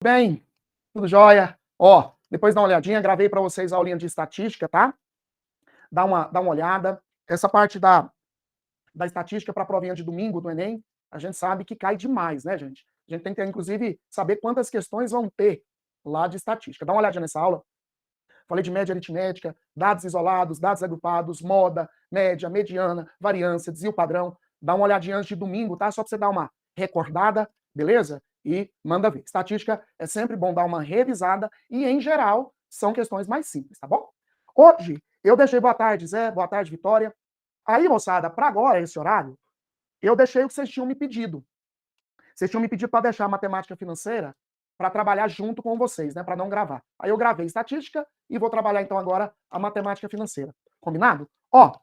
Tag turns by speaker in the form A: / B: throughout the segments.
A: Bem, tudo jóia? Ó, depois dá uma olhadinha, gravei para vocês a aulinha de estatística, tá? Dá uma olhada. Essa parte da estatística para a provinha de domingo do Enem, a gente sabe que cai demais, né, gente? A gente tem que, inclusive, saber quantas questões vão ter lá de estatística. Dá uma olhadinha nessa aula. Falei de média aritmética, dados isolados, dados agrupados, moda, média, mediana, variância, desvio padrão. Dá uma olhadinha antes de domingo, tá? Só para você dar uma recordada, beleza? E manda ver. Estatística é sempre bom dar uma revisada e, em geral, são questões mais simples, tá bom? Hoje, eu deixei boa tarde, Zé, boa tarde, Vitória. Aí, moçada, para agora, esse horário, eu deixei o que vocês tinham me pedido. Vocês tinham me pedido para deixar a matemática financeira para trabalhar junto com vocês, né? Para não gravar. Aí eu gravei estatística e vou trabalhar então agora a matemática financeira. Combinado? Ó,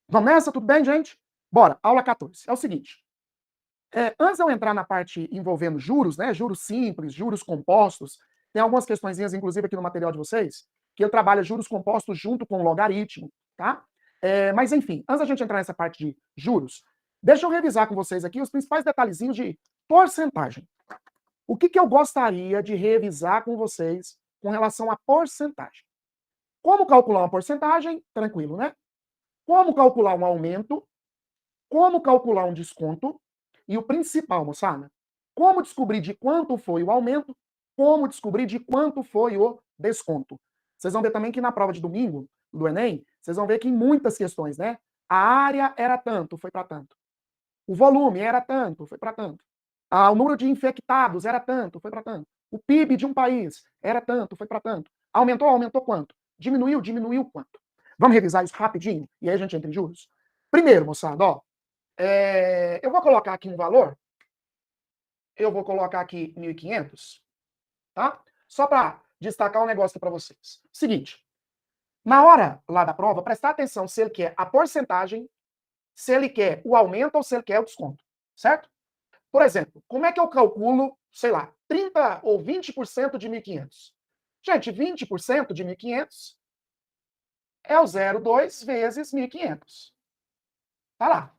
A: vamos nessa? Tudo bem, gente? Bora, aula 14. É o seguinte. Antes de eu entrar na parte envolvendo juros, né? Juros simples, juros compostos, tem algumas questõezinhas, inclusive, aqui no material de vocês, que ele trabalha juros compostos junto com logaritmo, tá? Mas enfim, antes da gente entrar nessa parte de juros, deixa eu revisar com vocês aqui os principais detalhezinhos de porcentagem. O que eu gostaria de revisar com vocês com relação à porcentagem? Como calcular uma porcentagem? Tranquilo, né? Como calcular um aumento? Como calcular um desconto? E o principal, moçada, como descobrir de quanto foi o aumento? Como descobrir de quanto foi o desconto? Vocês vão ver também que na prova de domingo, do Enem, vocês vão ver que em muitas questões, né? A área era tanto, foi para tanto. O volume era tanto, foi para tanto. O número de infectados era tanto, foi para tanto. O PIB de um país era tanto, foi para tanto. Aumentou, aumentou quanto? Diminuiu, diminuiu quanto? Vamos revisar isso rapidinho e aí a gente entra em juros? Primeiro, moçada, ó, eu vou colocar aqui um valor. Eu vou colocar aqui 1.500, tá? Só para destacar um negócio para vocês. Seguinte, na hora lá da prova, prestar atenção se ele quer a porcentagem, se ele quer o aumento ou se ele quer o desconto, certo? Por exemplo, como é que eu calculo, sei lá, 30 ou 20% de 1.500? Gente, 20% de 1.500 é o 0,2 vezes 1.500. Tá lá.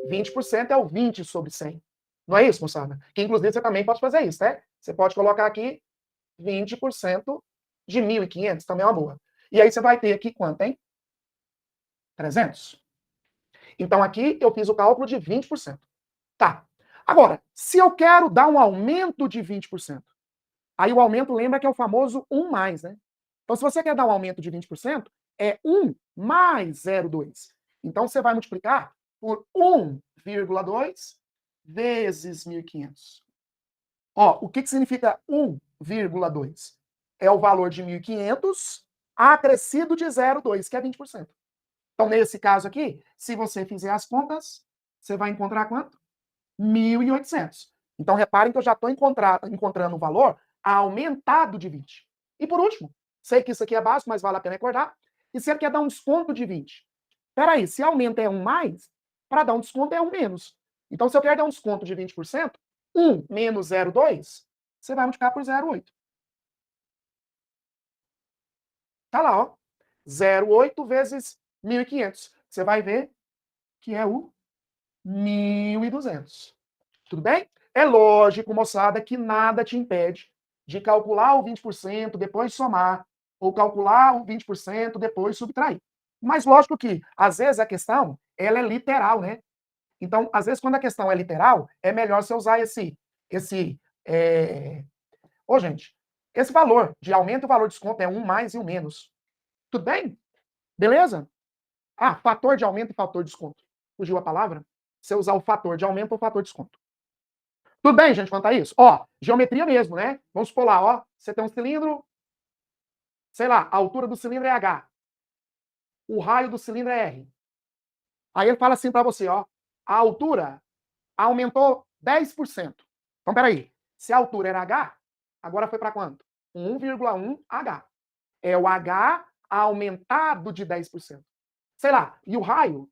A: 20% é o 20 sobre 100. Não é isso, moçada? Que inclusive você também pode fazer isso, né? Você pode colocar aqui 20% de 1.500, também é uma boa. E aí você vai ter aqui quanto, hein? 300. Então aqui eu fiz o cálculo de 20%. Tá. Agora, se eu quero dar um aumento de 20%, aí o aumento lembra que é o famoso 1 mais, né? Então, se você quer dar um aumento de 20%, é 1 mais 0,2. Então, você vai multiplicar por 1,2 vezes 1.500. Ó, o que significa 1,2? É o valor de 1.500 acrescido de 0,2, que é 20%. Então, nesse caso aqui, se você fizer as contas, você vai encontrar quanto? 1.800. Então, reparem que eu já estou encontrando o valor aumentado de 20. E por último, sei que isso aqui é básico, mas vale a pena recordar. E se ele quer dar um desconto de 20? Peraí, se aumento é 1 mais, para dar um desconto é 1 menos. Então, se eu quero dar um desconto de 20%, 1 menos 0,2, você vai multiplicar por 0,8. Tá lá, ó. 0,8 vezes 1.500. Você vai ver que é o 1.200. Tudo bem? É lógico, moçada, que nada te impede de calcular o 20%, depois somar, ou calcular o 20%, depois subtrair. Mas lógico que, às vezes, a questão, ela é literal, né? Então, às vezes, quando a questão é literal, é melhor você usar Ô, gente, esse valor de aumento e valor de desconto é 1 mais e 1 menos. Tudo bem? Beleza? Fator de aumento e fator de desconto. Fugiu a palavra? Você usar o fator de aumento ou o fator de desconto. Tudo bem, gente, quanto a isso? Ó, geometria mesmo, né? Vamos supor lá, ó. Você tem um cilindro, sei lá, a altura do cilindro é H. O raio do cilindro é R. Aí ele fala assim para você, ó. A altura aumentou 10%. Então, peraí. Se a altura era H, agora foi para quanto? 1,1 H. É o H aumentado de 10%. Sei lá, e o raio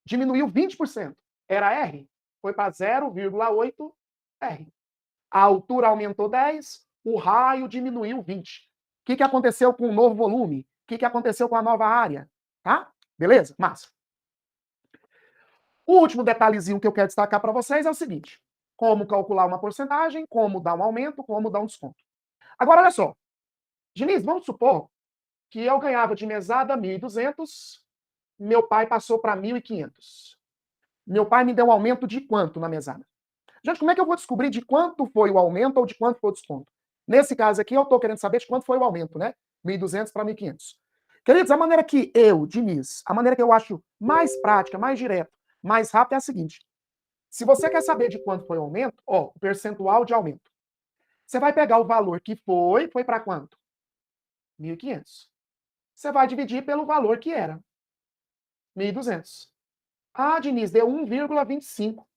A: diminuiu 20%. Era R, foi para 0,8 R. A altura aumentou 10, o raio diminuiu 20. O que aconteceu com o novo volume? O que aconteceu com a nova área? Tá? Beleza? Massa. O último detalhezinho que eu quero destacar para vocês é o seguinte: como calcular uma porcentagem, como dar um aumento, como dar um desconto. Agora, olha só. Diniz, vamos supor que eu ganhava de mesada 1.200, meu pai passou para 1.500. Meu pai me deu um aumento de quanto na mesada? Gente, como é que eu vou descobrir de quanto foi o aumento ou de quanto foi o desconto? Nesse caso aqui, eu estou querendo saber de quanto foi o aumento, né? 1.200 para 1.500. Queridos, a maneira que eu, Diniz, a maneira que eu acho mais prática, mais direta, mais rápida é a seguinte. Se você quer saber de quanto foi o aumento, ó, o percentual de aumento. Você vai pegar o valor que foi para quanto? 1.500. Você vai dividir pelo valor que era, 1.200. Ah, Diniz, deu 1,25.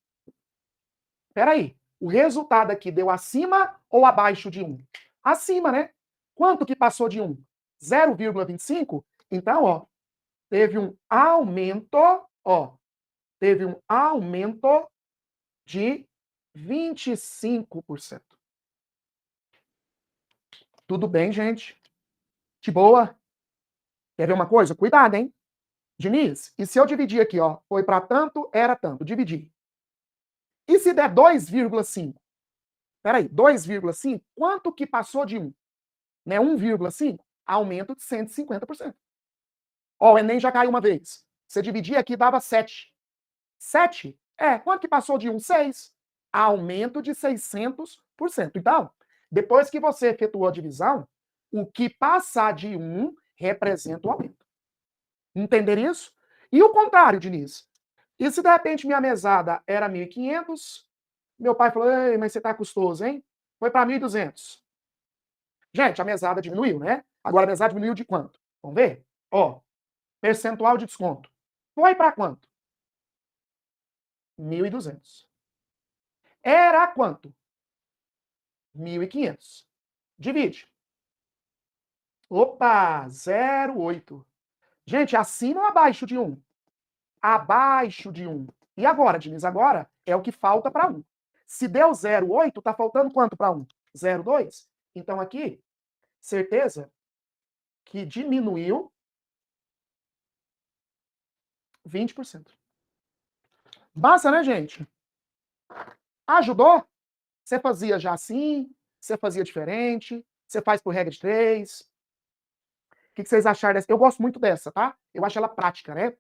A: Espera aí, o resultado aqui deu acima ou abaixo de 1? Acima, né? Quanto que passou de 1? 0,25? Então, ó, teve um aumento, ó, teve um aumento de 25%. Tudo bem, gente? De boa? Quer ver uma coisa? Cuidado, hein? Diniz, e se eu dividir aqui, ó, foi para tanto, era tanto, dividir. E se der 2,5? Peraí, 2,5? Quanto que passou de 1? Né, 1,5? Aumento de 150%. Ó, o Enem já caiu uma vez. Você dividir aqui dava 7. 7? É, quanto que passou de 1? 6. Aumento de 600%. Então, depois que você efetuou a divisão, o que passar de 1 representa o aumento. Entender isso? E o contrário, Diniz? E se de repente minha mesada era 1.500, meu pai falou, ei, mas você tá custoso, hein? Foi para 1.200. Gente, a mesada diminuiu, né? Agora a mesada diminuiu de quanto? Vamos ver? Ó, percentual de desconto. Foi para quanto? 1.200. Era quanto? 1.500. Divide. Opa, 0,8. Gente, acima ou abaixo de 1? Abaixo de 1. E agora, Diniz? Agora é o que falta para 1. Se deu 0,8, tá faltando quanto para 1? 0,2. Então aqui, certeza que diminuiu 20%. Basta, né, gente? Ajudou? Você fazia já assim? Você fazia diferente? Você faz por regra de 3? O que vocês acharam dessa? Eu gosto muito dessa, tá? Eu acho ela prática, né?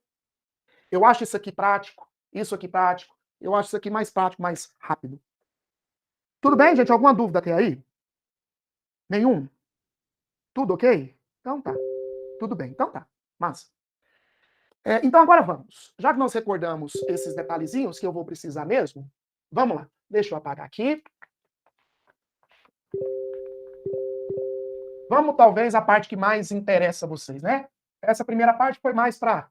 A: Eu acho isso aqui prático, isso aqui prático. Eu acho isso aqui mais prático, mais rápido. Tudo bem, gente? Alguma dúvida até aí? Nenhum? Tudo ok? Então tá. Tudo bem, então tá. Massa. Então agora vamos. Já que nós recordamos esses detalhezinhos que eu vou precisar mesmo, vamos lá. Deixa eu apagar aqui. Vamos talvez a parte que mais interessa a vocês, né? Essa primeira parte foi mais para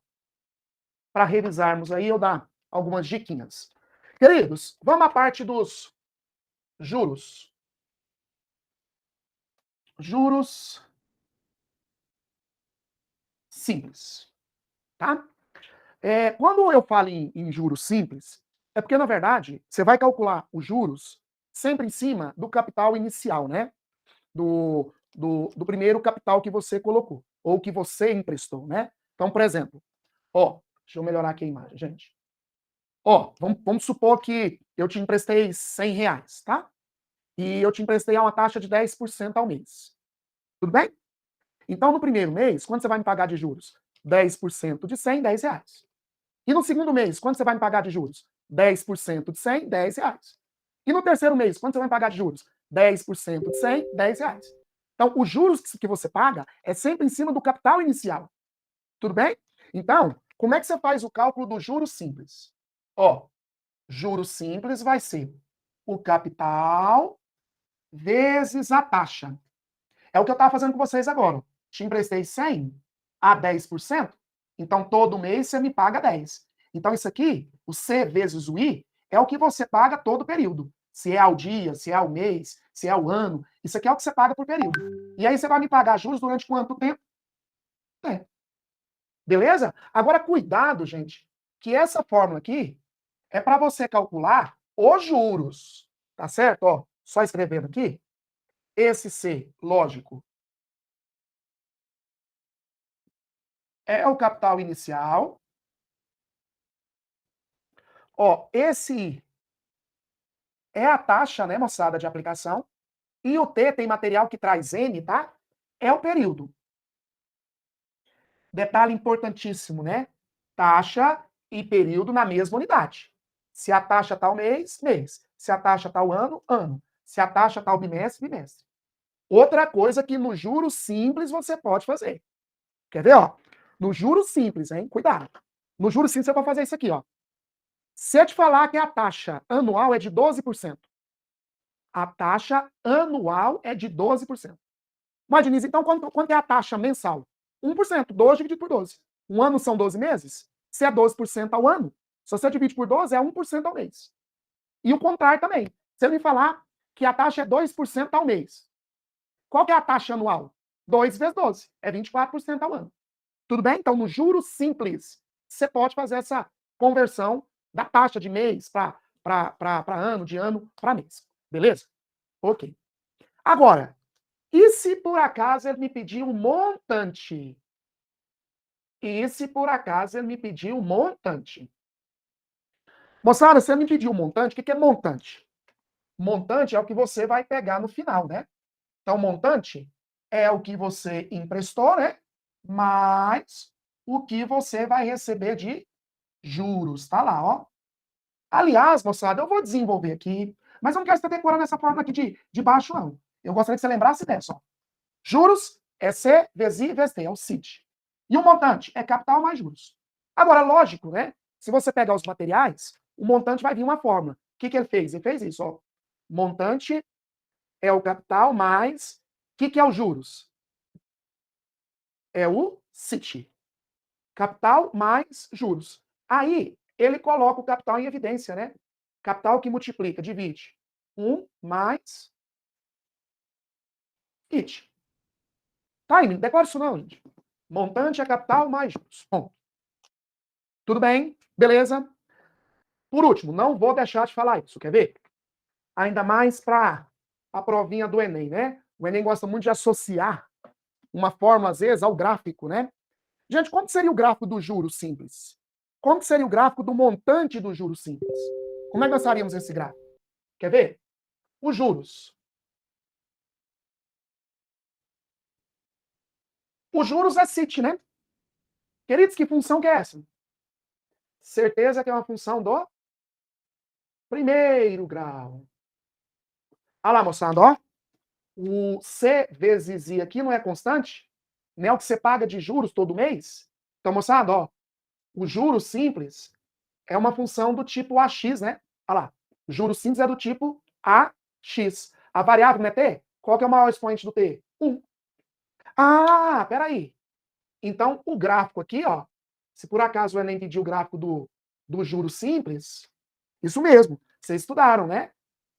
A: revisarmos aí, eu dar algumas diquinhas. Queridos, vamos à parte dos juros. Juros simples, tá? Quando eu falo em juros simples, é porque, na verdade, você vai calcular os juros sempre em cima do capital inicial, né? Do primeiro capital que você colocou, ou que você emprestou, né? Então, por exemplo, ó, deixa eu melhorar aqui a imagem, gente. Ó, vamos supor que eu te emprestei 100 reais, tá? E eu te emprestei a uma taxa de 10% ao mês. Tudo bem? Então, no primeiro mês, quanto você vai me pagar de juros? 10% de 100, 10 reais. E no segundo mês, quanto você vai me pagar de juros? 10% de 100, 10 reais. E no terceiro mês, quanto você vai me pagar de juros? 10% de 100, 10 reais. Então, os juros que você paga é sempre em cima do capital inicial. Tudo bem? Então, como é que você faz o cálculo do juros simples? Ó, juros simples vai ser o capital vezes a taxa. É o que eu estava fazendo com vocês agora. Te emprestei 100 a 10%, então todo mês você me paga 10. Então isso aqui, o C vezes o I, é o que você paga todo período. Se é ao dia, se é ao mês, se é ao ano, isso aqui é o que você paga por período. E aí você vai me pagar juros durante quanto tempo? É. Beleza? Agora cuidado, gente, que essa fórmula aqui é para você calcular os juros. Tá certo? Ó, só escrevendo aqui. Esse C, lógico, é o capital inicial. Ó, esse é a taxa, né, moçada, de aplicação. E o T tem material que traz N, tá? É o período. Detalhe importantíssimo, né? Taxa e período na mesma unidade. Se a taxa está o mês, mês. Se a taxa está o ano, ano. Se a taxa está o bimestre, bimestre. Outra coisa que no juros simples você pode fazer. Quer ver, ó? No juros simples, hein? Cuidado. No juros simples você pode fazer isso aqui, ó. Se eu te falar que a taxa anual é de 12%, a taxa anual é de 12%. Mas, Denise, então quanto é a taxa mensal? 1%, 12 dividido por 12. Um ano são 12 meses? Se é 12% ao ano, se você divide por 12, é 1% ao mês. E o contrário também. Se ele me falar que a taxa é 2% ao mês, qual que é a taxa anual? 2 vezes 12, é 24% ao ano. Tudo bem? Então, no juros simples, você pode fazer essa conversão da taxa de mês para ano, de ano para mês. Beleza? Ok. Agora, e se por acaso ele me pedir um montante? E se por acaso ele me pedir um montante? Moçada, você me pediu um montante, o que é montante? Montante é o que você vai pegar no final, né? Então, montante é o que você emprestou, né? Mais o que você vai receber de juros. Tá lá, ó. Aliás, moçada, eu vou desenvolver aqui, mas eu não quero você decorando essa forma aqui de baixo, não. Eu gostaria que você lembrasse dessa, ó. Juros é C vezes I vezes T, é o CIT. E o montante é capital mais juros. Agora, lógico, né? Se você pegar os materiais, o montante vai vir uma fórmula. O que ele fez? Ele fez isso, ó. Montante é o capital mais... O que é os juros? É o CIT. Capital mais juros. Aí, ele coloca o capital em evidência, né? Capital que multiplica, divide. 1 mais IT. Tá aí, não decora isso não, gente. Montante é capital mais juros. Bom, tudo bem? Beleza? Por último, não vou deixar de falar isso, quer ver? Ainda mais para a provinha do Enem, né? O Enem gosta muito de associar uma forma, às vezes, ao gráfico, né? Gente, como seria o gráfico do juros simples? Como seria o gráfico do montante do juros simples? Como é que nós faríamos esse gráfico? Quer ver? Os juros. Os juros é CIT, né? Queridos, que função que é essa? Certeza que é uma função do primeiro grau. Olha lá, moçada, ó. O C vezes I aqui não é constante? Não é o que você paga de juros todo mês? Então, moçada, ó, o juros simples é uma função do tipo AX, né? Olha lá. O juros simples é do tipo AX. A variável não é T? Qual que é o maior expoente do T? 1. Ah, peraí. Então, o gráfico aqui, ó, se por acaso o Enem pediu o gráfico do juros simples, isso mesmo, vocês estudaram, né?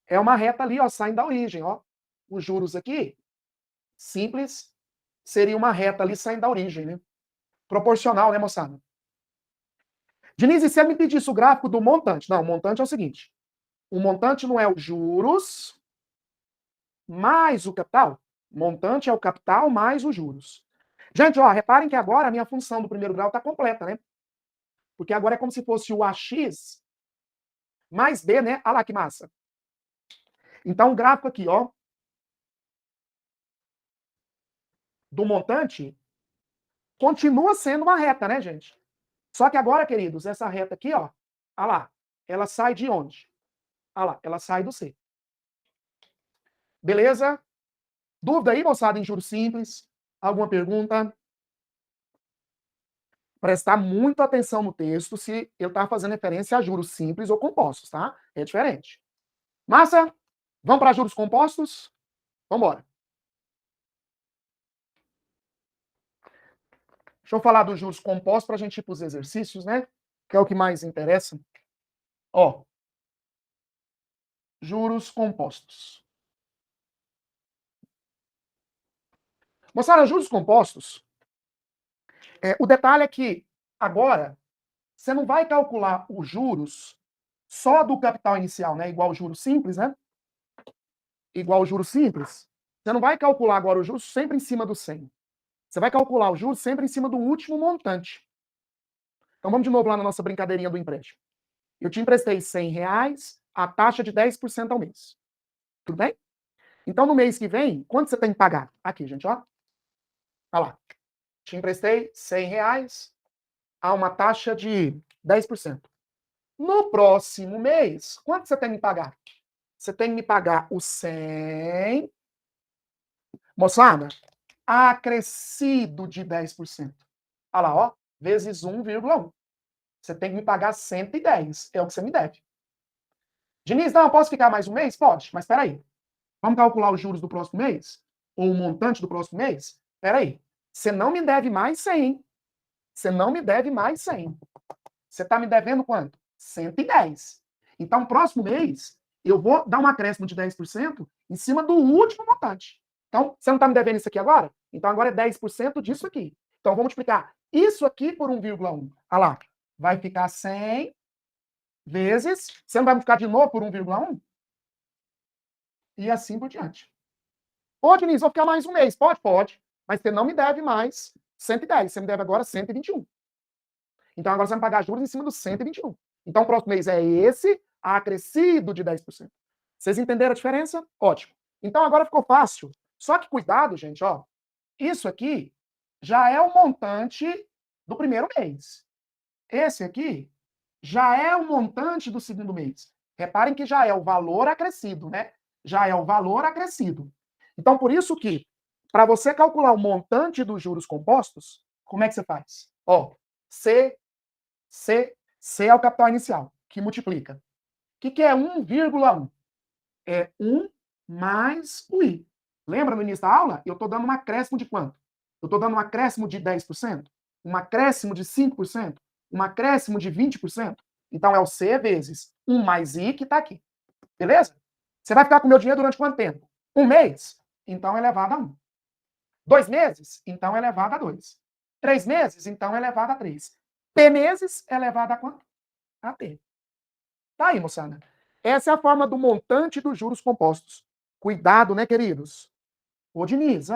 A: É uma reta ali, ó, saindo da origem, ó. Os juros aqui, simples, seria uma reta ali saindo da origem, né? Proporcional, né, moçada? Denise, se ele me pedisse o gráfico do montante? Não, o montante é o seguinte. O montante não é os juros mais o capital. O montante é o capital mais os juros. Gente, ó, reparem que agora a minha função do primeiro grau está completa, né? Porque agora é como se fosse o AX mais B, né? Olha lá que massa. Então, o gráfico aqui, ó, do montante, continua sendo uma reta, né, gente? Só que agora, queridos, essa reta aqui, ó, olha lá, ela sai de onde? Olha lá, ela sai do C. Beleza? Dúvida aí, moçada, em juros simples? Alguma pergunta? Prestar muita atenção no texto se ele está fazendo referência a juros simples ou compostos, tá? É diferente. Massa? Vamos para juros compostos? Vamos embora. Deixa eu falar dos juros compostos para a gente ir para os exercícios, né? Que é o que mais interessa. Ó, juros compostos. Moçada, juros compostos, o detalhe é que agora você não vai calcular os juros só do capital inicial, né? Igual o juros simples, né? Igual o juros simples. Você não vai calcular agora os juros sempre em cima do 100. Você vai calcular os juros sempre em cima do último montante. Então vamos de novo lá na nossa brincadeirinha do empréstimo. Eu te emprestei R$100, a taxa de 10% ao mês. Tudo bem? Então, no mês que vem, quanto você tem que pagar? Aqui, gente, ó. Olha lá. Te emprestei R$ 100 a uma taxa de 10%. No próximo mês, quanto você tem que me pagar? Você tem que me pagar os 100, moçada, acrescido de 10%. Olha lá, ó, vezes 1,1. Você tem que me pagar 110, é o que você me deve. Diniz, não, eu posso ficar mais um mês? Pode, mas espera aí. Vamos calcular os juros do próximo mês? Ou o montante do próximo mês? Espera aí. Você não me deve mais 100. Você não me deve mais 100. Você está me devendo quanto? 110. Então, próximo mês, eu vou dar um acréscimo de 10% em cima do último montante. Então, você não está me devendo isso aqui agora? Então, agora é 10% disso aqui. Então, vou multiplicar isso aqui por 1,1. Olha lá. Vai ficar 100 vezes... Você não vai multiplicar de novo por 1,1? E assim por diante. Ô, Diniz, vou ficar mais um mês. Pode? Pode. Mas você não me deve mais 110. Você me deve agora 121. Então, agora você vai me pagar juros em cima dos 121. Então, o próximo mês é esse, acrescido de 10%. Vocês entenderam a diferença? Ótimo. Então, agora ficou fácil. Só que cuidado, gente, ó. Isso aqui já é o montante do primeiro mês. Esse aqui já é o montante do segundo mês. Reparem que já é o valor acrescido, né? Já é o valor acrescido. Então, por isso que, para você calcular o montante dos juros compostos, como é que você faz? Ó, C é o capital inicial, que multiplica. O que é 1,1? É 1 mais o I. Lembra no início da aula? Eu estou dando um acréscimo de quanto? Eu estou dando um acréscimo de 10%? Um acréscimo de 5%? Um acréscimo de 20%? Então é o C vezes 1 mais I que está aqui. Beleza? Você vai ficar com o meu dinheiro durante quanto tempo? Um mês? Então é elevado a 1. 2 meses? Então é elevado a 2. 3 meses? Então é elevado a 3. P meses é elevado a quanto? A T. Tá aí, moçada. Essa é a forma do montante dos juros compostos. Cuidado, né, queridos? Ô, Diniz,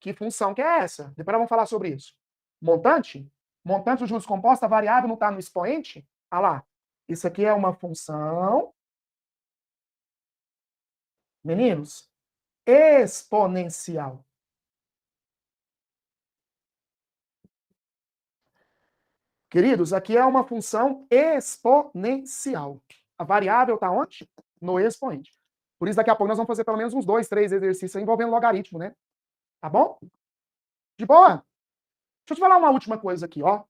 A: que função que é essa? Depois nós vamos falar sobre isso. Montante? Montante dos juros compostos, a variável não está no expoente? Ah lá. Isso aqui é uma função, meninos, exponencial. Queridos, aqui é uma função exponencial. A variável está onde? No expoente. Por isso, daqui a pouco nós vamos fazer pelo menos uns 2, 3 exercícios envolvendo logaritmo, né? Tá bom? De boa? Deixa eu te falar uma última coisa aqui, ó.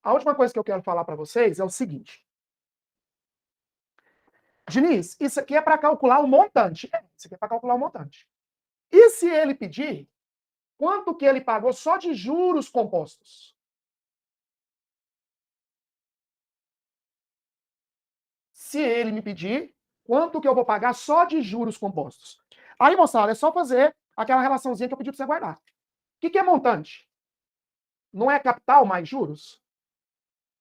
A: A última coisa que eu quero falar para vocês é o seguinte. Diniz, isso aqui é para calcular o montante. Isso aqui é para calcular o montante. E se ele pedir quanto que ele pagou só de juros compostos? Se ele me pedir quanto que eu vou pagar só de juros compostos? Aí, moçada, é só fazer aquela relaçãozinha que eu pedi para você guardar. O que é montante? Não é capital mais juros?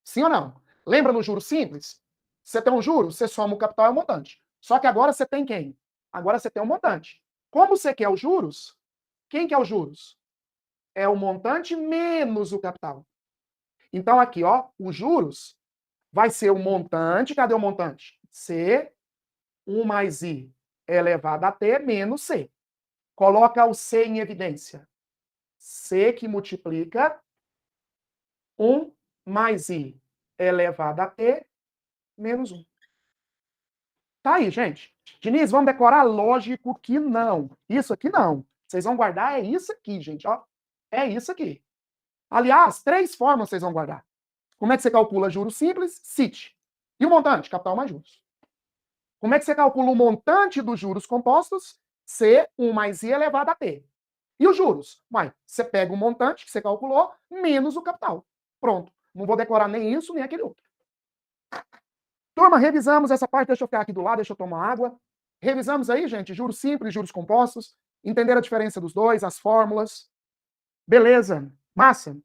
A: Sim ou não? Lembra no juro simples? Você tem um juro, você soma o capital e o montante. Só que agora você tem quem? Agora você tem um montante. Como você quer os juros, quem quer os juros? É o montante menos o capital. Então aqui, ó, os juros vai ser o montante, cadê o montante? C, 1 mais I elevado a T menos C. Coloca o C em evidência. C que multiplica 1 mais I elevado a T menos 1. Tá aí, gente. Diniz, vamos decorar? Lógico que não. Isso aqui não. Vocês vão guardar é isso aqui, gente. Ó. É isso aqui. Aliás, 3 formas vocês vão guardar. Como é que você calcula juros simples? CIT. E o montante? Capital mais juros. Como é que você calcula o montante dos juros compostos? C, 1 mais I elevado a T. E os juros? Uai, você pega o montante que você calculou, menos o capital. Pronto. Não vou decorar nem isso, nem aquele outro. Turma, revisamos essa parte, deixa eu ficar aqui do lado, deixa eu tomar água. Revisamos aí, gente, juros simples, juros compostos, entender a diferença dos dois, as fórmulas. Beleza, massa.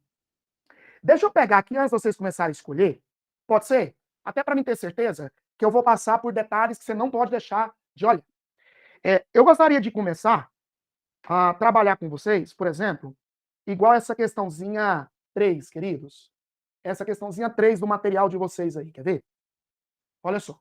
A: Deixa eu pegar aqui, antes de vocês começarem a escolher, pode ser? Até para mim ter certeza que eu vou passar por detalhes que você não pode deixar de olhar. Eu gostaria de começar a trabalhar com vocês, por exemplo, igual essa questãozinha 3, queridos. Essa questãozinha 3 do material de vocês aí, quer ver? Olha só.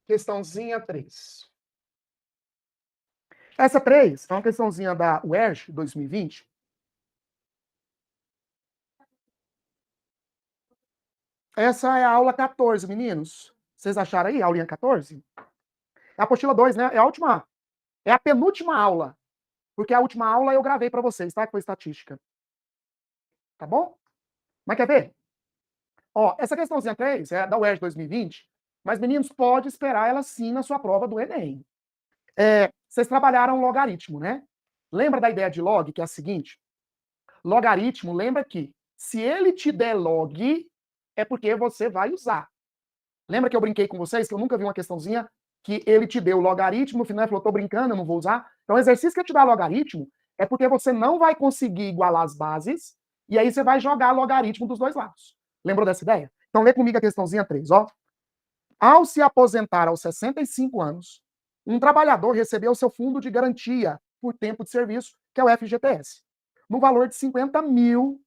A: Questãozinha 3. Essa 3 é uma questãozinha da UERJ 2020. Essa é a aula 14, meninos. Vocês acharam aí, a aulinha 14? É a apostila 2, né? É a última. É a penúltima aula. Porque a última aula eu gravei para vocês, tá? Que foi estatística. Tá bom? Mas quer ver? Ó, essa questãozinha 3 é da UERJ 2020, mas, meninos, pode esperar ela sim na sua prova do Enem. Vocês trabalharam logaritmo, né? Lembra da ideia de log, que é a seguinte? Logaritmo, lembra que se ele te der log, é porque você vai usar. Lembra que eu brinquei com vocês que eu nunca vi uma questãozinha que ele te deu logaritmo, no final ele falou, tô brincando, eu não vou usar. Então, o exercício que eu te dá logaritmo é porque você não vai conseguir igualar as bases, e aí você vai jogar logaritmo dos dois lados. Lembrou dessa ideia? Então, lê comigo a questãozinha 3, ó. Ao se aposentar aos 65 anos, um trabalhador recebeu seu fundo de garantia por tempo de serviço, que é o FGTS, no valor de R$ 50.000,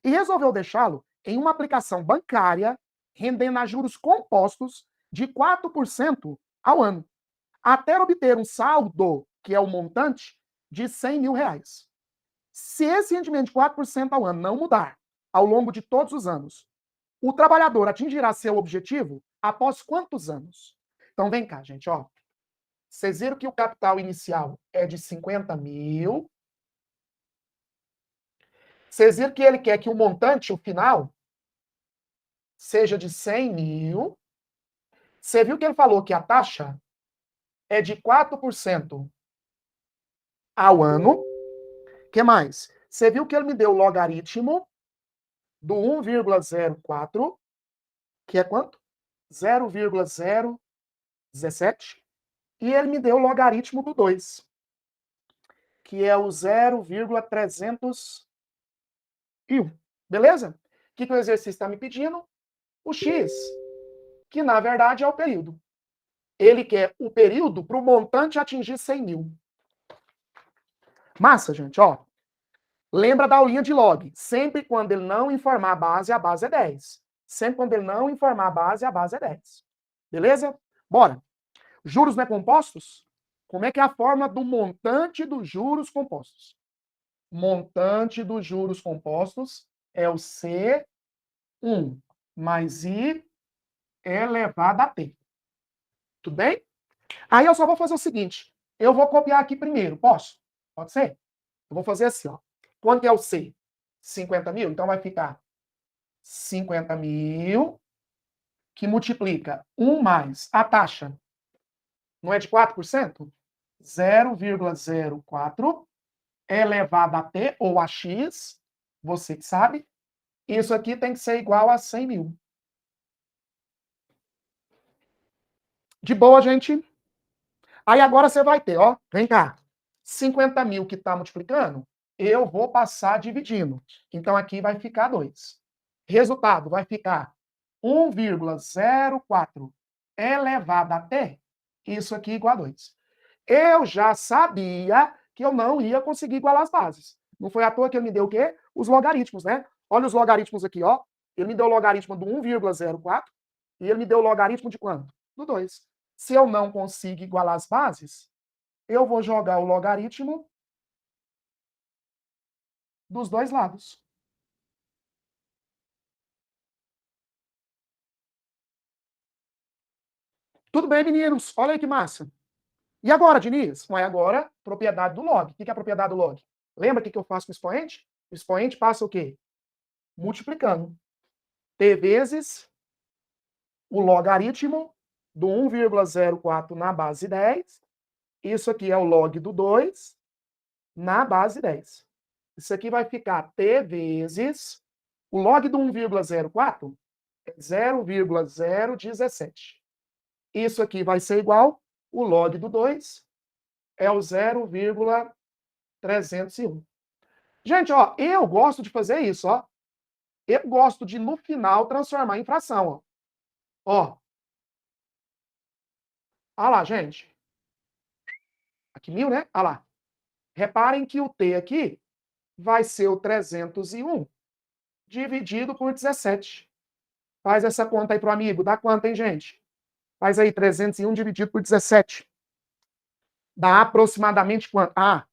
A: e resolveu deixá-lo em uma aplicação bancária, rendendo a juros compostos de 4% ao ano, até obter um saldo, que é o montante, de R$ 100.000. Se esse rendimento de 4% ao ano não mudar ao longo de todos os anos, o trabalhador atingirá seu objetivo após quantos anos? Então, vem cá, gente, ó. Vocês viram que o capital inicial é de 50.000. Vocês viram que ele quer que o montante, o final, seja de 100.000. Você viu que ele falou que a taxa é de 4% ao ano. O que mais? Você viu que ele me deu o logaritmo do 1,04, que é quanto? 0,017. E ele me deu o logaritmo do 2, que é o 0,301. Beleza? O que o exercício está me pedindo? O x, que na verdade é o período. Ele quer o período para o montante atingir 100.000. Massa, gente, ó. Lembra da aulinha de log. Sempre quando ele não informar a base é 10. Sempre quando ele não informar a base é 10. Beleza? Bora. Juros não é compostos? Como é que é a forma do montante dos juros compostos? Montante dos juros compostos é o C1 mais I elevado a T. Tudo bem? Aí eu só vou fazer o seguinte. Eu vou copiar aqui primeiro. Posso? Pode ser? Eu vou fazer assim, ó. Quanto é o C? 50.000. Então vai ficar 50.000 que multiplica 1 mais a taxa. Não é de 4%? 0,04 elevado a T ou a X. Você que sabe. Isso aqui tem que ser igual a 100.000. De boa, gente? Aí agora você vai ter, ó, vem cá. 50.000 que está multiplicando, eu vou passar dividindo. Então aqui vai ficar 2. Resultado vai ficar 1,04 elevado a T, isso aqui igual a 2. Eu já sabia que eu não ia conseguir igualar as bases. Não foi à toa que ele me deu o quê? Os logaritmos, né? Olha os logaritmos aqui, ó. Ele me deu o logaritmo do 1,04 e ele me deu o logaritmo de quanto? Do 2. Se eu não consigo igualar as bases, eu vou jogar o logaritmo dos dois lados. Tudo bem, meninos? Olha aí que massa. E agora, Diniz? Não é agora propriedade do log. O que é a propriedade do log? Lembra o que eu faço com o expoente? O expoente passa o quê? Multiplicando. T vezes o logaritmo do 1,04 na base 10. Isso aqui é o log do 2 na base 10. Isso aqui vai ficar T vezes o log do 1,04 é 0,017. Isso aqui vai ser igual, o log do 2 é o 0,301. Gente, ó, eu gosto de fazer isso, ó. Eu gosto de, no final, transformar em fração, ó. Ó. Olha lá, gente. Aqui 1.000, né? Olha lá. Reparem que o T aqui vai ser o 301 dividido por 17. Faz essa conta aí pro amigo. Dá quanto, hein, gente? Faz aí 301 dividido por 17. Dá aproximadamente quanto? Ah,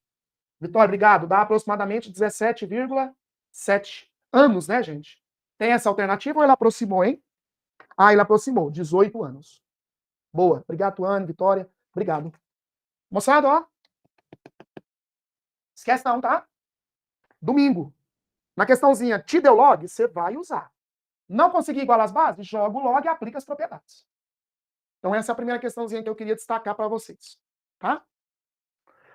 A: Vitória, obrigado. Dá aproximadamente 17,7 anos, né, gente? Tem essa alternativa ou ele aproximou, hein? Ah, ele aproximou. 18 anos. Boa. Obrigado, Tuane, Vitória. Obrigado. Moçada, ó. Esquece não, tá? Domingo. Na questãozinha te deu log, você vai usar. Não conseguir igualar as bases? Joga o log e aplica as propriedades. Então essa é a primeira questãozinha que eu queria destacar para vocês. Tá?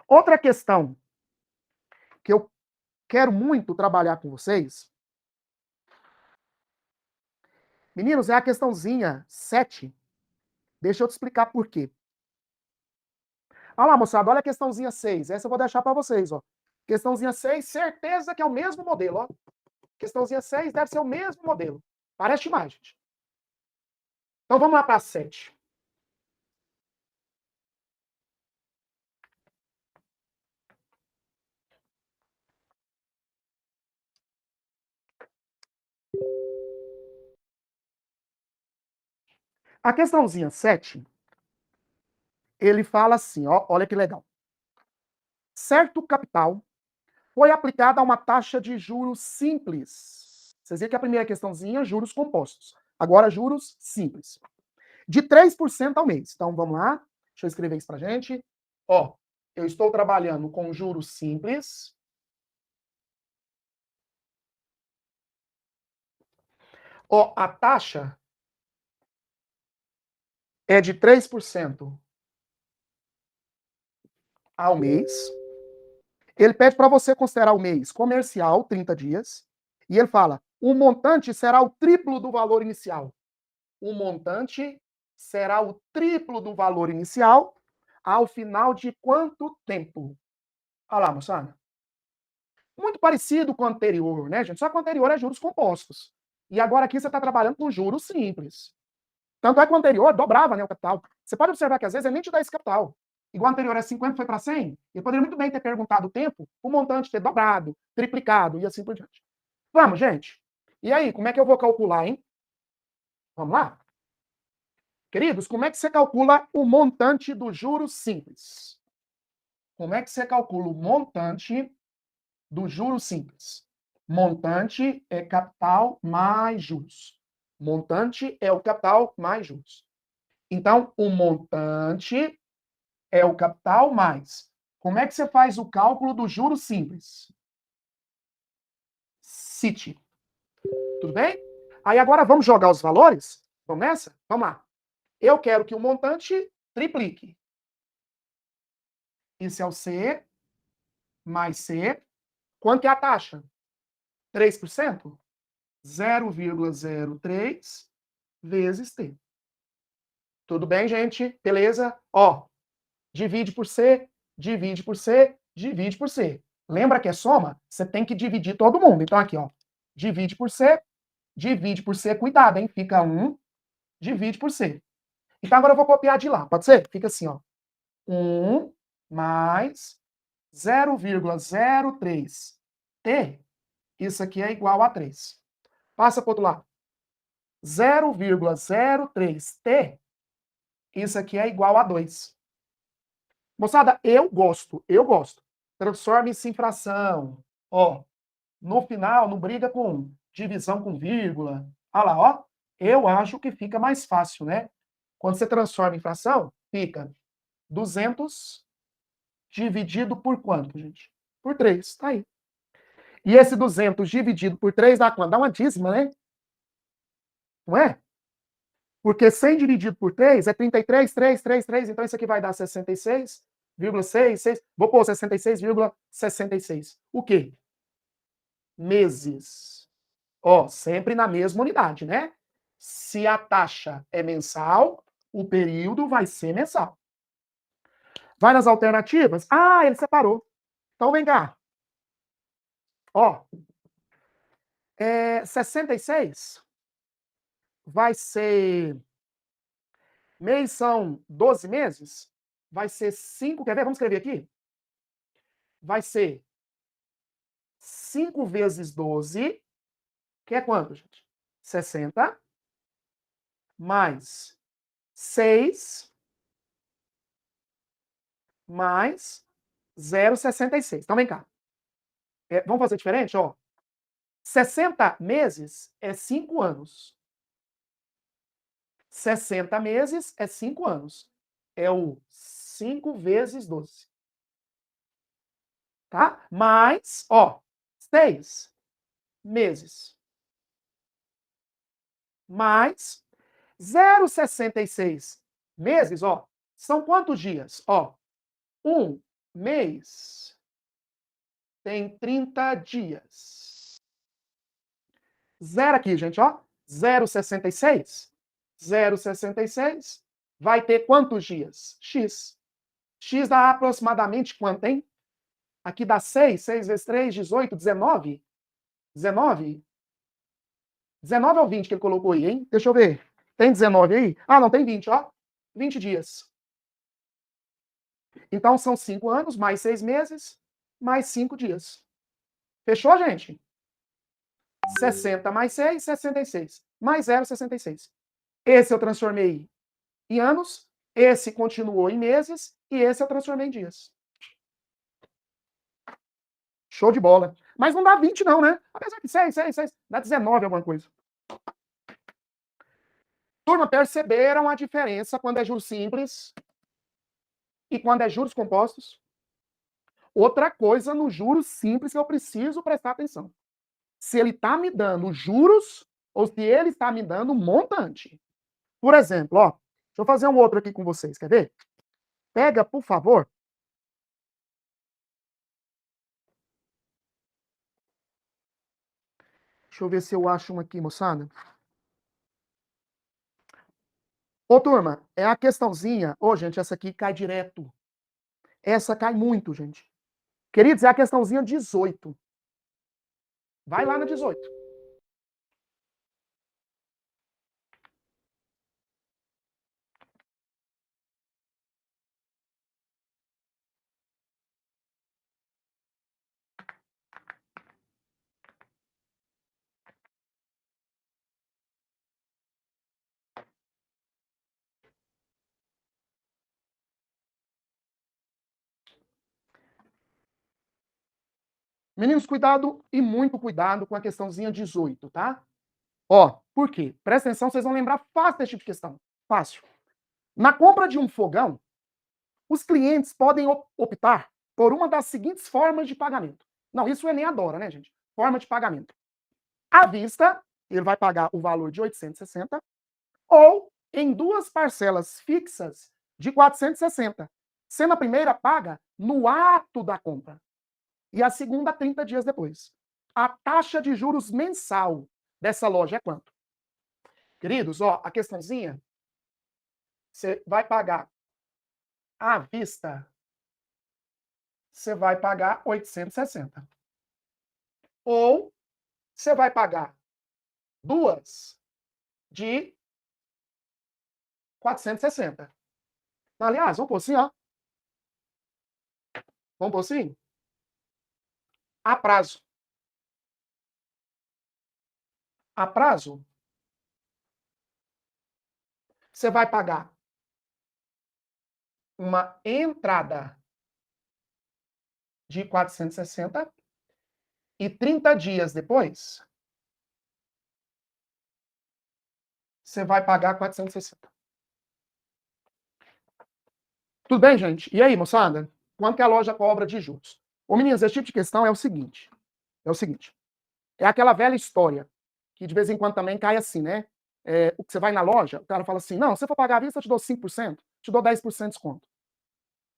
A: Outra questão que eu quero muito trabalhar com vocês, meninos, é a questãozinha 7. Deixa eu te explicar por quê. Olha lá, moçada, olha a questãozinha 6. Essa eu vou deixar para vocês, ó. Questãozinha 6, certeza que é o mesmo modelo, ó. Questãozinha 6 deve ser o mesmo modelo. Parece demais, gente. Então vamos lá para a 7. A questãozinha 7, ele fala assim, ó, olha que legal. Certo capital foi aplicada a uma taxa de juros simples. Vocês viram que a primeira questãozinha, juros compostos. Agora, juros simples. De 3% ao mês. Então, vamos lá. Deixa eu escrever isso pra gente. Ó, eu estou trabalhando com juros simples. Ó, a taxa é de 3% ao mês. Ele pede para você considerar o mês comercial, 30 dias. E ele fala, o montante será o triplo do valor inicial. O montante será o triplo do valor inicial ao final de quanto tempo? Olha lá, moçada. Muito parecido com o anterior, né, gente? Só que o anterior é juros compostos. E agora aqui você está trabalhando com juros simples. Tanto é que o anterior dobrava, né, o capital. Você pode observar que às vezes ele nem te dá esse capital. Igual o anterior é 50, foi para 100, ele poderia muito bem ter perguntado o tempo, o montante ter dobrado, triplicado e assim por diante. Vamos, gente. E aí, como é que eu vou calcular, hein? Vamos lá? Queridos, como é que você calcula o montante do juros simples? Como é que você calcula o montante do juros simples? Montante é capital mais juros. Montante é o capital mais juros. Então, o montante é o capital mais. Como é que você faz o cálculo do juros simples? CIT. Tudo bem? Aí agora vamos jogar os valores? Vamos nessa? Vamos lá. Eu quero que o montante triplique. Isso é o C mais C. Quanto é a taxa? 3%? 0,03 vezes T. Tudo bem, gente? Beleza? Ó, divide por C, divide por C, divide por C. Lembra que é soma? Você tem que dividir todo mundo. Então aqui, ó, divide por C, divide por C. Cuidado, hein? Fica 1, divide por C. Então agora eu vou copiar de lá, pode ser? Fica assim, ó. 1 mais 0,03 T, isso aqui é igual a 3. Passa para o outro lado. 0,03 T, isso aqui é igual a 2. Moçada, eu gosto. Transforme isso em fração. Ó, no final, não briga com divisão com vírgula. Olha lá, ó. Eu acho que fica mais fácil, né? Quando você transforma em fração, fica 200 dividido por quanto, gente? Por 3, tá aí. E esse 200 dividido por 3 dá quanto? Dá uma dízima, né? Não é? Porque 100 dividido por 3 é 33, 3, 3, 3. Então isso aqui vai dar 66,66. Vou pôr 66,66. O quê? Meses. Ó, sempre na mesma unidade, né? Se a taxa é mensal, o período vai ser mensal. Vai nas alternativas? Ah, ele separou. Então vem cá. Ó, 66 vai ser... Mês são 12 meses? Vai ser 5, quer ver? Vamos escrever aqui? Vai ser 5 vezes 12, que é quanto, gente? 60, mais 6 mais 0,66. Então, vem cá. Vamos fazer diferente? Ó. 60 meses é 5 anos. 60 meses é 5 anos. É o 5 vezes 12. Tá? Mais, ó, 6 meses. Mais 0,66 meses, ó, são quantos dias? Ó, um mês tem 30 dias. Zero aqui, gente, ó. 0,66. 0,66 vai ter quantos dias? X. X dá aproximadamente quanto, hein? Aqui dá 6, 6 vezes 3, 18, 19. 19? 19 ou 20 que ele colocou aí, hein? Deixa eu ver. Tem 19 aí? Ah, não, tem 20, ó. 20 dias. Então, são 5 anos, mais 6 meses, mais 5 dias. Fechou, gente? 60 mais 6, 66. Mais 0, 66. Esse eu transformei em anos, esse continuou em meses, e esse eu transformei em dias. Show de bola. Mas não dá 20 não, né? Apesar de 6, 6, 6, dá 19 alguma coisa. Turma, perceberam a diferença quando é juros simples e quando é juros compostos? Outra coisa no juros simples que eu preciso prestar atenção. Se ele está me dando juros ou se ele está me dando montante. Por exemplo, ó, deixa eu fazer um outro aqui com vocês, quer ver? Pega, por favor. Deixa eu ver se eu acho um aqui, moçada. Ô, turma, é a questãozinha. Ô, gente, essa aqui cai direto. Essa cai muito, gente. Queridos, é a questãozinha 18. Vai lá na 18. Meninos, cuidado e muito cuidado com a questãozinha 18, tá? Ó, por quê? Presta atenção, vocês vão lembrar fácil desse tipo de questão. Fácil. Na compra de um fogão, os clientes podem optar por uma das seguintes formas de pagamento. Não, isso o Enem adora, né, gente? Forma de pagamento. À vista, ele vai pagar o valor de 860, ou em duas parcelas fixas de 460, sendo a primeira paga no ato da compra e a segunda 30 dias depois. A taxa de juros mensal dessa loja é quanto? Queridos, ó, a questãozinha, você vai pagar à vista, você vai pagar 860. Ou você vai pagar duas de 460. Aliás, vamos por assim, ó. Vamos por assim? A prazo. A prazo, você vai pagar uma entrada de 460 e 30 dias depois, você vai pagar 460. Tudo bem, gente? E aí, moçada? Quanto que a loja cobra de juros? Ô, meninas, esse tipo de questão é o seguinte. É aquela velha história, que de vez em quando também cai assim, né? Você vai na loja, o cara fala assim, não, se você for pagar à vista, eu te dou 5%, te dou 10% de desconto.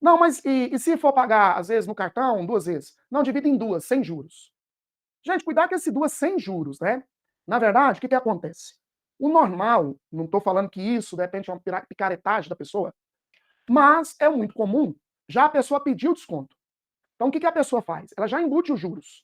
A: Não, mas e se for pagar, às vezes, no cartão, duas vezes? Não, divide em duas, sem juros. Gente, cuidado com esse duas sem juros, né? Na verdade, o que acontece? O normal, não estou falando que isso, de repente, é uma picaretagem da pessoa, mas é muito comum já a pessoa pedir o desconto. Então, o que a pessoa faz? Ela já embute os juros.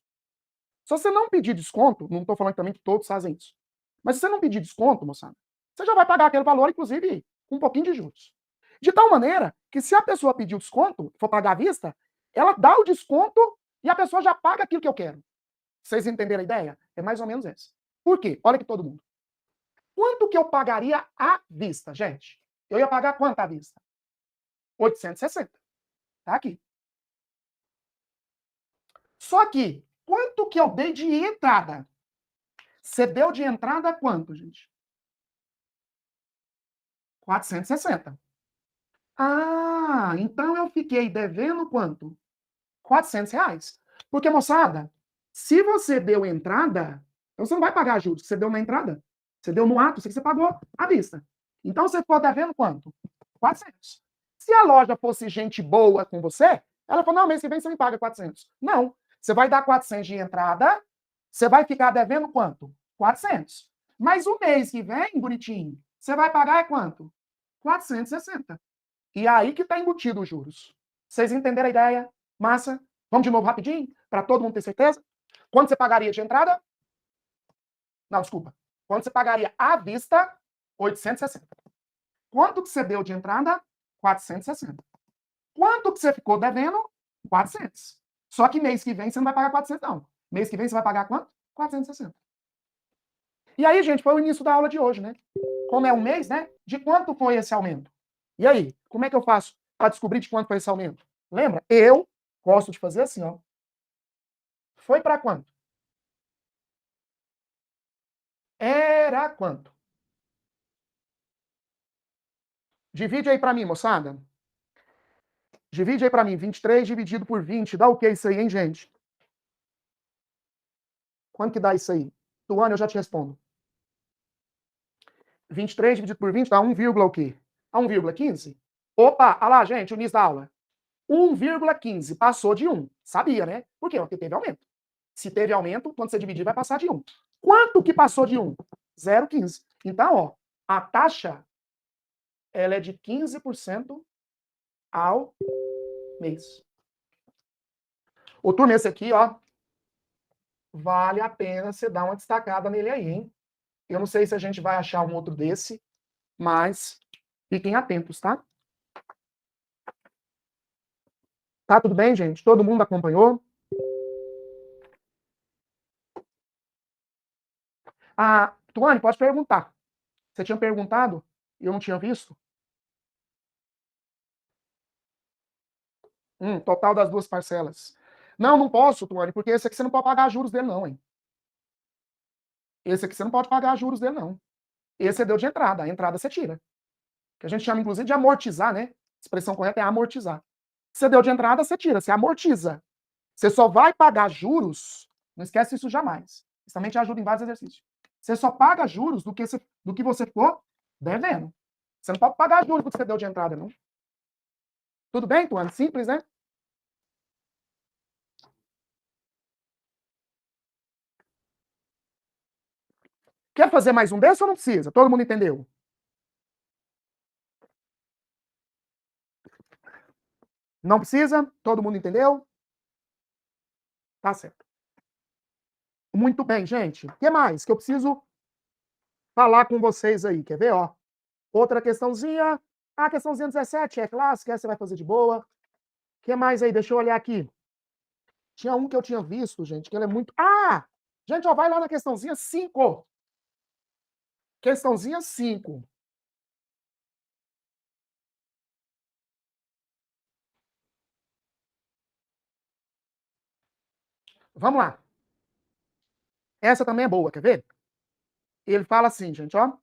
A: Se você não pedir desconto, não estou falando também que todos fazem isso, mas se você não pedir desconto, moçada, você já vai pagar aquele valor, inclusive, com um pouquinho de juros. De tal maneira que se a pessoa pedir o desconto, for pagar à vista, ela dá o desconto e a pessoa já paga aquilo que eu quero. Vocês entenderam a ideia? É mais ou menos essa. Por quê? Olha aqui todo mundo. Quanto que eu pagaria à vista, gente? Eu ia pagar quanto à vista? 860. Tá aqui. Só que, quanto que eu dei de entrada? Você deu de entrada quanto, gente? 460. Ah, então eu fiquei devendo quanto? R$ 400. Porque, moçada, se você deu entrada, então você não vai pagar juros, você deu na entrada. Você deu no ato, você pagou à vista. Então você ficou devendo quanto? 400. Se a loja fosse gente boa com você, ela falou, não, mês que vem você me paga 400. Não, você vai dar 400 de entrada, você vai ficar devendo quanto? 400. Mas o mês que vem, bonitinho, você vai pagar é quanto? 460. E aí que está embutido os juros. Vocês entenderam a ideia? Massa? Vamos de novo rapidinho, para todo mundo ter certeza? Quanto você pagaria de entrada? Não, desculpa. Quanto você pagaria à vista? 860. Quanto que você deu de entrada? 460. Quanto que você ficou devendo? 400. Só que mês que vem você não vai pagar 400, não. Mês que vem você vai pagar quanto? 460. E aí, gente, foi o início da aula de hoje, né? Como é um mês, né? De quanto foi esse aumento? E aí, como é que eu faço para descobrir de quanto foi esse aumento? Lembra? Eu gosto de fazer assim, ó. Foi para quanto? Era quanto? Divide aí para mim, moçada. Divide aí para mim. 23 dividido por 20. Dá o que isso aí, hein, gente? Quanto que dá isso aí? Tuane, eu já te respondo. 23 dividido por 20 dá 1, o quê? Dá 1,15? Opa, olha lá, gente, o início da aula. 1,15 passou de 1. Sabia, né? Por quê? Porque teve aumento. Se teve aumento, quando você dividir, vai passar de 1. Quanto que passou de 1? 0,15. Então, ó, a taxa ela é de 15% ao mês. O turma, esse aqui, ó, vale a pena você dar uma destacada nele aí, hein? Eu não sei se a gente vai achar um outro desse, mas fiquem atentos, tá? Tá tudo bem, gente? Todo mundo acompanhou? Ah, Tuane, pode perguntar. Você tinha perguntado e eu não tinha visto? Total das duas parcelas. Não, não posso, Tuane, porque esse aqui você não pode pagar juros dele, não, hein? Esse aqui você não pode pagar juros dele, não. Esse é deu de entrada. A entrada você tira. Que a gente chama, inclusive, de amortizar, né? A expressão correta é amortizar. Você deu de entrada, você tira, você amortiza. Você só vai pagar juros, não esquece isso jamais. Isso também te ajuda em vários exercícios. Você só paga juros do que você for devendo. Você não pode pagar juros do que você deu de entrada, não. Tudo bem, Tuane? Simples, né? Quer fazer mais um desse ou não precisa? Todo mundo entendeu? Não precisa? Todo mundo entendeu? Tá certo. Muito bem, gente. O que mais que eu preciso falar com vocês aí? Quer ver, ó? Outra questãozinha. A questãozinha 17 é clássica, essa você vai fazer de boa. O que mais aí? Deixa eu olhar aqui. Tinha um que eu tinha visto, gente, que ele é muito. Ah! Gente, ó, vai lá na questãozinha 5. Questãozinha 5. Vamos lá. Essa também é boa, quer ver? Ele fala assim, gente, ó.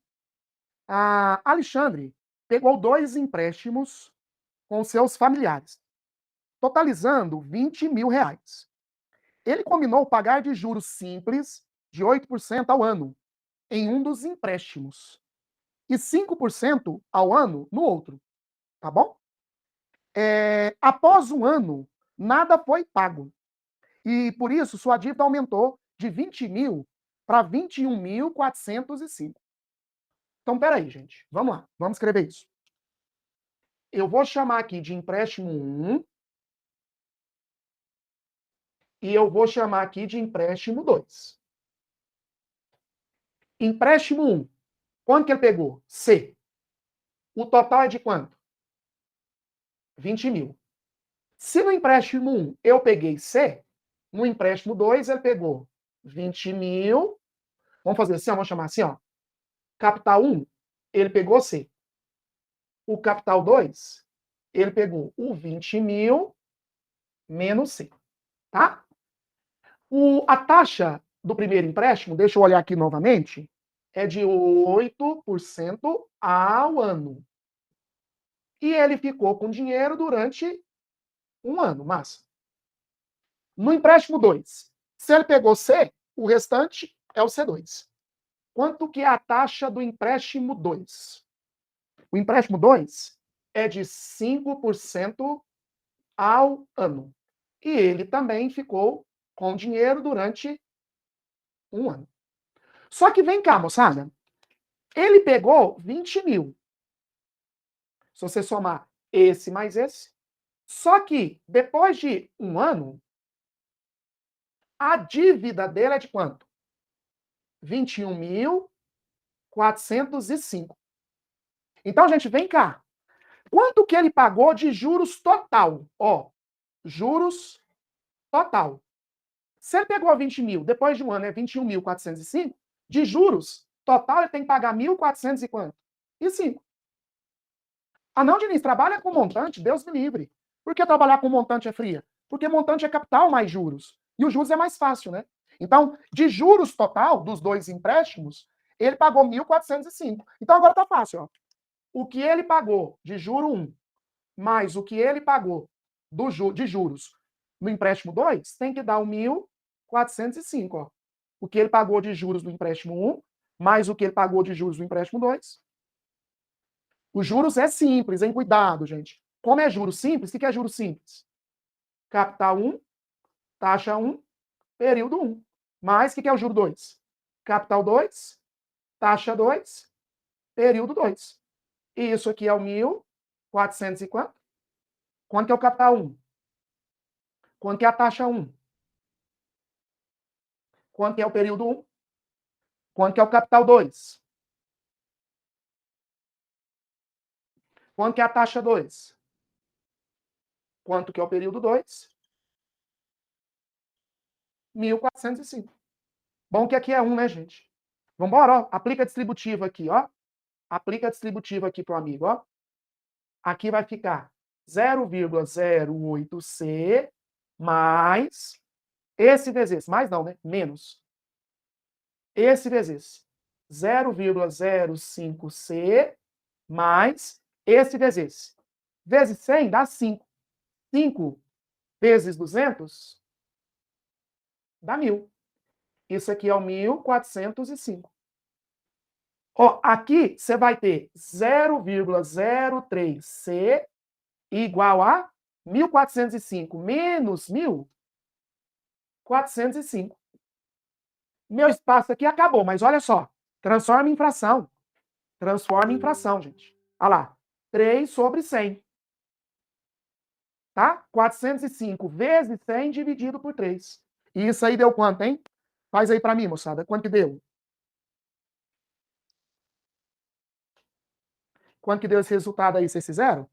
A: Alexandre pegou 2 empréstimos com seus familiares, totalizando R$ 20.000. Ele combinou pagar de juros simples de 8% ao ano em um dos empréstimos e 5% ao ano no outro, tá bom? Após um ano, nada foi pago. E por isso sua dívida aumentou de 20 mil para 21.405. Então, peraí, gente. Vamos lá. Vamos escrever isso. Eu vou chamar aqui de empréstimo 1 e eu vou chamar aqui de empréstimo 2. Empréstimo 1. Quanto que ele pegou? C. O total é de quanto? 20 mil. Se no empréstimo 1 eu peguei C, no empréstimo 2 ele pegou 20 mil. Vamos fazer assim, ó, vamos chamar assim, ó. Capital 1, ele pegou C. O capital 2, ele pegou o 20 mil menos C, tá? A taxa do primeiro empréstimo, deixa eu olhar aqui novamente, é de 8% ao ano. E ele ficou com dinheiro durante um ano, massa. No empréstimo 2, se ele pegou C, o restante é o C2. Quanto que é a taxa do empréstimo 2? O empréstimo 2 é de 5% ao ano. E ele também ficou com dinheiro durante um ano. Só que vem cá, moçada. Ele pegou 20 mil. Se você somar esse mais esse. Só que, depois de um ano, a dívida dele é de quanto? 21.405. Então, gente, vem cá. Quanto que ele pagou de juros total? Ó, juros total. Se ele pegou 20 mil, depois de um ano é 21.405, de juros total ele tem que pagar 1.400 e quanto? E 5. Ah, não, Diniz, trabalha com montante, Deus me livre. Por que trabalhar com montante é fria? Porque montante é capital mais juros. E os juros é mais fácil, né? Então, de juros total dos dois empréstimos, ele pagou 1.405. Então agora tá fácil, ó. O que ele pagou de juro 1 mais o que ele pagou de juros no empréstimo 2 tem que dar o 1.405, ó. O que ele pagou de juros no empréstimo 1 mais o que ele pagou de juros no empréstimo 2. Os juros é simples, hein? Cuidado, gente. Como é juros simples, o que é juros simples? Capital 1, taxa 1, período 1. Mais o que é o juro 2? Capital 2, taxa 2, período 2. E isso aqui é o 1.400 e quanto? Quanto que é o capital 1? Quanto que é a taxa 1? Quanto que é o período 1? Quanto que é o capital 2? Quanto que é a taxa 2? Quanto que é o período 2? 1.405. Bom que aqui é 1, né, gente? Vambora, ó. Aplica distributivo aqui, ó. Aplica distributivo aqui pro amigo, ó. Aqui vai ficar 0,08C mais esse vezes esse. Mais não, né? Menos. Esse vezes esse. 0,05C mais esse vezes esse. Vezes 100 dá 5. 5 vezes 200 dá 1.000. Isso aqui é o 1.405. Ó, aqui você vai ter 0,03C igual a 1.405 menos 1.405. Meu espaço aqui acabou, mas olha só. Transforma em fração. Transforma em fração, gente. Olha lá. 3 sobre 100. Tá? 405 vezes 100 dividido por 3. E isso aí deu quanto, hein? Faz aí pra mim, moçada. Quanto que deu? Quanto que deu esse resultado aí? Vocês fizeram?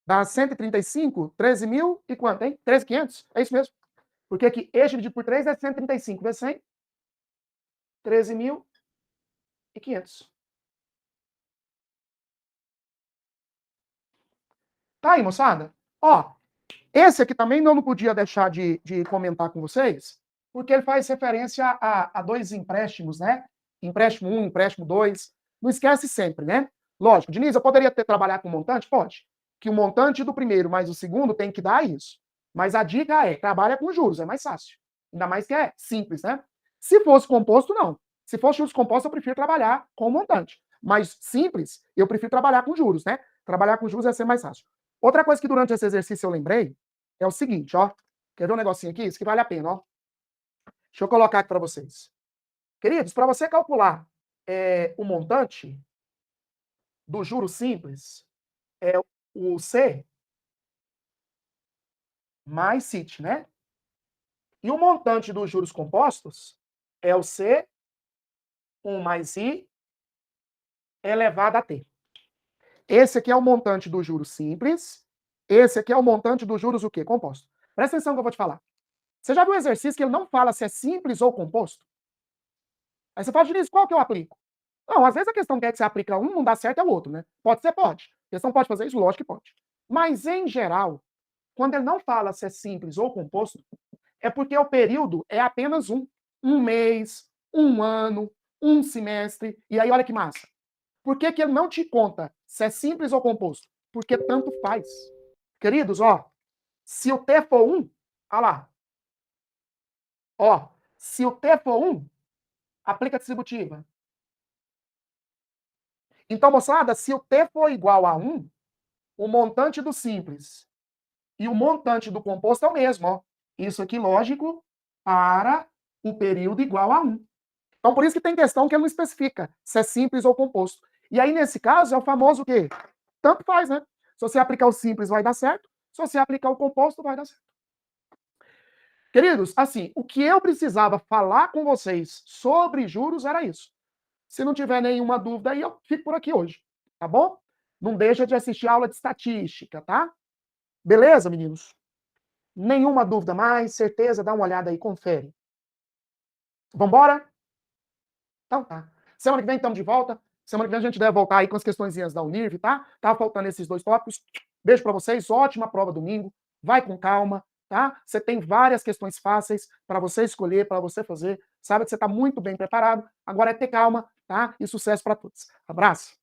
A: Dá 135, 13 mil e quanto, hein? 13.500? É isso mesmo. Porque aqui, E dividido por 3 é 135 vezes 100, 13.500. Tá aí, moçada? Ó, esse aqui também não podia deixar de comentar com vocês, porque ele faz referência a dois empréstimos, né? Empréstimo 1, empréstimo 2. Não esquece sempre, né? Lógico, Diniz, eu poderia ter trabalhado com montante? Pode. Que o montante do primeiro mais o segundo tem que dar isso. Mas a dica é, trabalha com juros, é mais fácil. Ainda mais que é simples, né? Se fosse composto, não. Se fosse juros compostos, eu prefiro trabalhar com montante. Mas simples, eu prefiro trabalhar com juros, né? Trabalhar com juros é ser mais fácil. Outra coisa que durante esse exercício eu lembrei é o seguinte, ó. Quer ver um negocinho aqui? Isso que vale a pena, ó. Deixa eu colocar aqui para vocês. Queridos, para você calcular o montante do juro simples, é o C mais CIT, né? E o montante dos juros compostos é o C1 mais I elevado a T. Esse aqui é o montante do juros simples. Esse aqui é o montante dos juros o quê? Composto. Presta atenção que eu vou te falar. Você já viu o exercício que ele não fala se é simples ou composto? Aí você fala, Diniz, qual que eu aplico? Não, às vezes a questão que é que você aplica um, não dá certo é o outro, né? Pode ser, pode. A questão pode fazer isso? Lógico que pode. Mas, em geral, quando ele não fala se é simples ou composto, é porque o período é apenas um. Um mês, um ano, um semestre. E aí, olha que massa. Por que que ele não te conta se é simples ou composto? Porque tanto faz. Queridos, ó, se o T for um, olha lá, ó, se o T for um, aplica distributiva. Então, moçada, se o T for igual a um, o montante do simples e o montante do composto é o mesmo, ó. Isso aqui, lógico, para o período igual a um. Então, por isso que tem questão que ele não especifica se é simples ou composto. E aí, nesse caso, é o famoso o quê? Tanto faz, né? Se você aplicar o simples, vai dar certo. Se você aplicar o composto, vai dar certo. Queridos, assim, o que eu precisava falar com vocês sobre juros era isso. Se não tiver nenhuma dúvida aí, eu fico por aqui hoje, tá bom? Não deixa de assistir a aula de estatística, tá? Beleza, meninos? Nenhuma dúvida mais, certeza? Dá uma olhada aí, confere. Vambora? Então tá. Semana que vem estamos de volta. Semana que vem a gente deve voltar aí com as questõezinhas da Unirv, tá? Tá faltando esses dois tópicos. Beijo pra vocês, ótima prova domingo. Vai com calma, tá? Você tem várias questões fáceis para você escolher, para você fazer. Sabe que você está muito bem preparado. Agora é ter calma, tá? E sucesso para todos. Abraço.